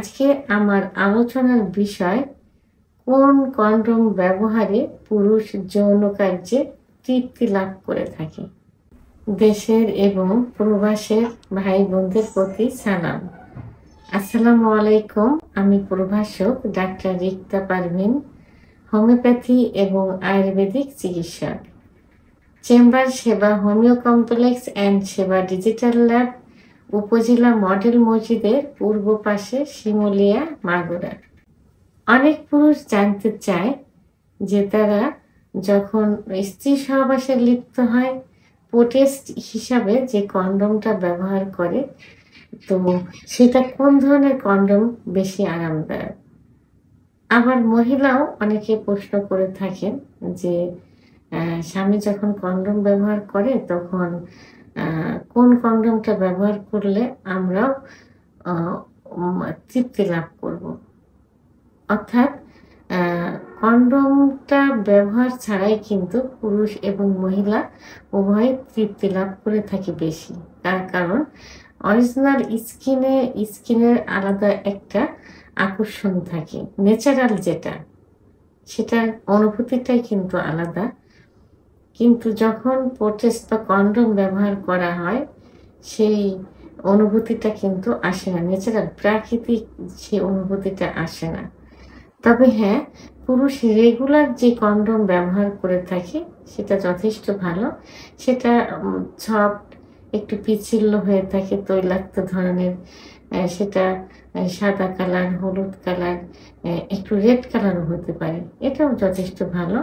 আজকে আমার আলোচনার বিষয় কোন কন্ডম ব্যবহারে পুরুষ যৌন কার্যে তৃপ্তি লাভ করে থাকে। দেশের এবং প্রবাসের ভাই বোনদের প্রতি সালাম। আসসালামু আলাইকুম। আমি প্রভাষক ডাক্তার রিক্তা পারভিন, হোমিওপ্যাথি এবং আয়ুর্বেদিক চিকিৎসক, চেম্বার সেবা হোমিও কমপ্লেক্স অ্যান্ড সেবা ডিজিটাল ল্যাব, উপজেলা মডেল মসজিদের পূর্ব পাশে শিমুলিয়া, মাগুরা। অনেক পুরুষ জানতে চায় যে তারা যখন স্ত্রী সহবাসে লিপ্ত হয় প্রোটেস্ট হিসাবে যে কন্ডমটা ব্যবহার করে, তো সেটা কোন ধরনের কন্ডম বেশি আরামদায়ক। আবার মহিলাও অনেকে প্রশ্ন করে থাকেন যে স্বামী যখন কন্ডম ব্যবহার করে তখন কোন কন্ডমটা ব্যবহার করলে আমরাও তৃপ্তি লাভ করব। অর্থাৎ কন্ডমটা ব্যবহার ছাড়াই কিন্তু পুরুষ এবং মহিলা উভয় তৃপ্তি লাভ করে থাকে বেশি। তার কারণ অরিজিনাল স্কিনের আলাদা একটা আকর্ষণ থাকে, ন্যাচারাল যেটা, সেটার অনুভূতিটাই কিন্তু আলাদা। কিন্তু যখন প্রোটেস্ট বা কন্ডম ব্যবহার করা হয় সেই অনুভূতিটা কিন্তু আসে না, ন্যাচারাল প্রাকৃতিক সেই অনুভূতিটা আসে না। তবে হ্যাঁ, পুরুষ রেগুলার যে কন্ডম ব্যবহার করে থাকে সেটা যথেষ্ট ভালো। সেটা সফট, একটু পিচ্ছিল হয়ে থাকে, তৈলাক্ত ধরনের, সেটা সাদা কালার, হলুদ কালার, একটু রেড কালারও হতে পারে, এটাও যথেষ্ট ভালো।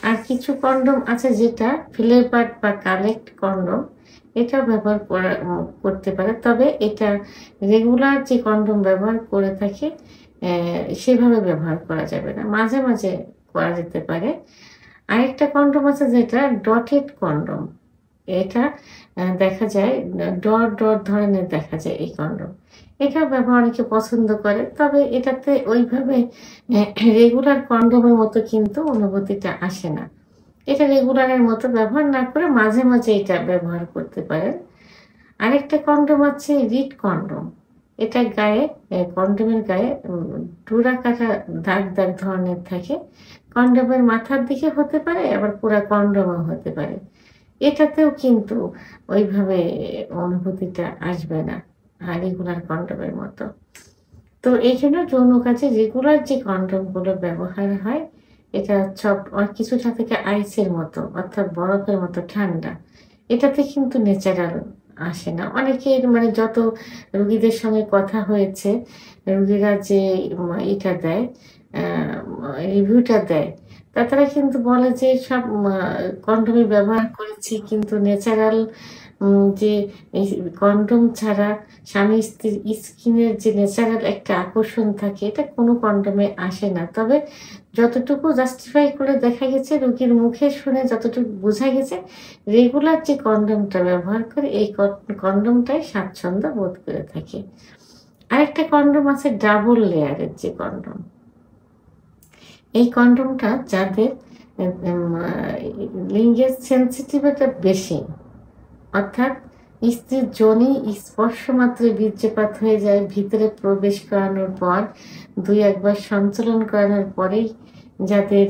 আর কিছু কন্ডম আছে যেটা ফ্লেভার্ড বা কালেক্ট কন্ডম, এটাও ব্যবহার করতে পারে। তবে এটা রেগুলার যে কন্ডম ব্যবহার করে থাকে সেভাবে ব্যবহার করা যাবে না, মাঝে মাঝে করা যেতে পারে। আরেকটা কন্ডম আছে যেটা ডটেড কন্ডম, এটা দেখা যায় ডট ডট ধরনের দেখা যায় এই কন্ডম, এটা ব্যবহার অনেকে পছন্দ করে। তবে এটাতে ওইভাবে রেগুলার কন্ডমের মতো কিন্তু অনুভূতিটা আসে না। এটা রেগুলারের মতো ব্যবহার না করে মাঝে মাঝে এটা ব্যবহার করতে পারেন। আরেকটা কন্ডম আছে রিড কন্ডম, এটা গায়ে, কন্ডমের গায়ে ডোরা কাটা দাগ দাগ ধরনের থাকে। কন্ডমের মাথার দিকে হতে পারে, আবার পুরা কন্ডমও হতে পারে। এটাতেও কিন্তু ওইভাবে অনুভূতিটা আসবে না রেগুলার কন্ডমের মতো। তো এই জন্য যৌন কাজে রেগুলার যে কন্ডমগুলো ব্যবহার হয় এটা সব কিছুটা থেকে আইসের মতো, অর্থাৎ বরফের মতো ঠান্ডা। এটাতে কিন্তু ন্যাচারাল আসে না। অনেকের যত রুগীদের সঙ্গে কথা হয়েছে, রুগীরা যে এটা দেয়, রিভিউটা দেয়, তারা কিন্তু বলে যে সব কন্ডমই ব্যবহার করেছি, কিন্তু ন্যাচারাল যে কন্ডম ছাড়া স্বামী স্ত্রীর স্কিনের যে ন্যাচারাল একটা আকর্ষণ থাকে এটা কোনো কন্ডমে আসে না। তবে যতটুকু জাস্টিফাই করে দেখা গেছে, রোগীর মুখে শুনে যতটুকু বোঝা গেছে, রেগুলার যে কন্ডমটা ব্যবহার করে এই কন্ডমটাই স্বাচ্ছন্দ্য বোধ করে থাকে। আরেকটা কন্ডম আছে ডাবল লেয়ারের যে কন্ডম, এই কন্ডমটা যাদের লিঙ্গের সেন্সিটিভিটি বেশি, অর্থাৎ স্ত্রীর যোনি স্পর্শ মাত্র বীর্যপাত হয়ে যায়, ভিতরে প্রবেশ করানোর পর 2-1 বার সঞ্চালন করানোর পরেই যাদের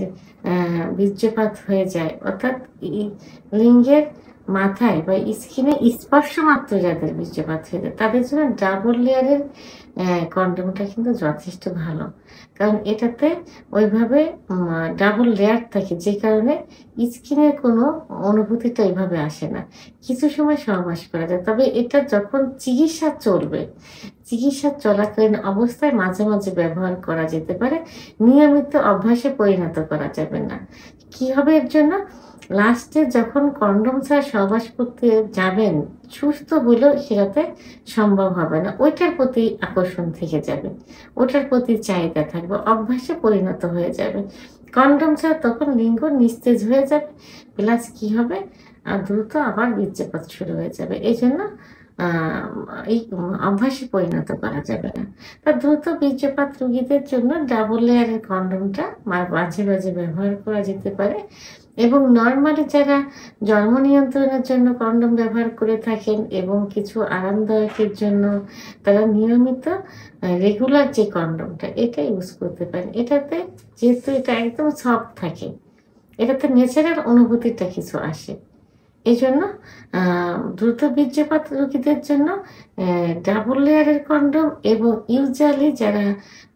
বীর্যপাত হয়ে যায়, অর্থাৎ লিঙ্গের মাথায় বা স্কিনে স্পর্শ মাত্র যাদের বীর্যপাত হয়ে যায়, তাদের জন্য ডাবল লেয়ারের কন্ডমটা কিন্তু যথেষ্ট ভালো। কারণ এটাতে ওইভাবে ডাবল লেয়ার থাকে, যে কারণে স্কিনের কোনো অনুভূতিটা ওইভাবে আসে না। কিছু সময় সহবাস করা যায়, তবে এটা যখন চিকিৎসা চলবে, চিকিৎসা চলাকালীন অবস্থায় মাঝে মাঝে ব্যবহার করা যেতে পারে, নিয়মিত অভ্যাসে পরিণত করা যাবে না। কি হবে এর জন্য? লাস্টে যখন কন্ডম ছাড়া সহবাস করতে যাবেন, সুস্থ হলেও সেটাতে সম্ভব হবে না, ওইটার প্রতি আকর্ষণ থেকে যাবে, ওটার প্রতি চাহিদা থাকবে, অভ্যাসে পরিণত হয়ে যাবে। কন্ডম ছাড়া তখন লিঙ্গ নিস্তেজ হয়ে যাবে, প্লাস কি হবে, দ্রুত আবার বীর্যপাত শুরু হয়ে যাবে। এই জন্য এই অভ্যাসে পরিণত করা যাবে না। তা দ্রুত বীর্যপাত রোগীদের জন্য ডাবল লেয়ারের কন্ডমটা মাঝে মাঝে ব্যবহার করা যেতে পারে। এবং নরমালি যারা জন্ম নিয়ন্ত্রণের জন্য কন্ডোম ব্যবহার করে থাকেন এবং কিছু আরামদায়কের জন্য তারা নিয়মিত রেগুলার যে কন্ডোমটা এটা ইউজ করতে পারেন। এটাতে যেহেতু এটা একদম সফট থাকে, এটাতে ন্যাচারাল অনুভূতিটা কিছু আসে। এজন্য দ্রুত বীর্যপাত রোগীদের জন্য ডাবল লেয়ারের কন্ডোম এবং ইউজুয়ালি যারা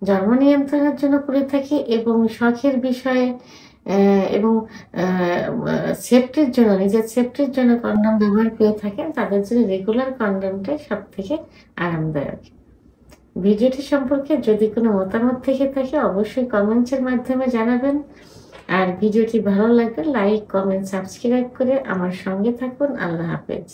জন্ম নিয়ন্ত্রণের জন্য করে থাকে এবং শখের বিষয়ে এবং সেফটির জন্য, নিজের সেফটির জন্য কন্ডোম ব্যবহার করে থাকেন, তাদের জন্য রেগুলার কন্ডোমটাই সব থেকে আরামদায়ক। ভিডিওটি সম্পর্কে যদি কোনো মতামত থেকে থাকে অবশ্যই কমেন্টসের মাধ্যমে জানাবেন। আর ভিডিওটি ভালো লাগলে লাইক, কমেন্ট, সাবস্ক্রাইব করে আমার সঙ্গে থাকুন। আল্লাহ হাফেজ।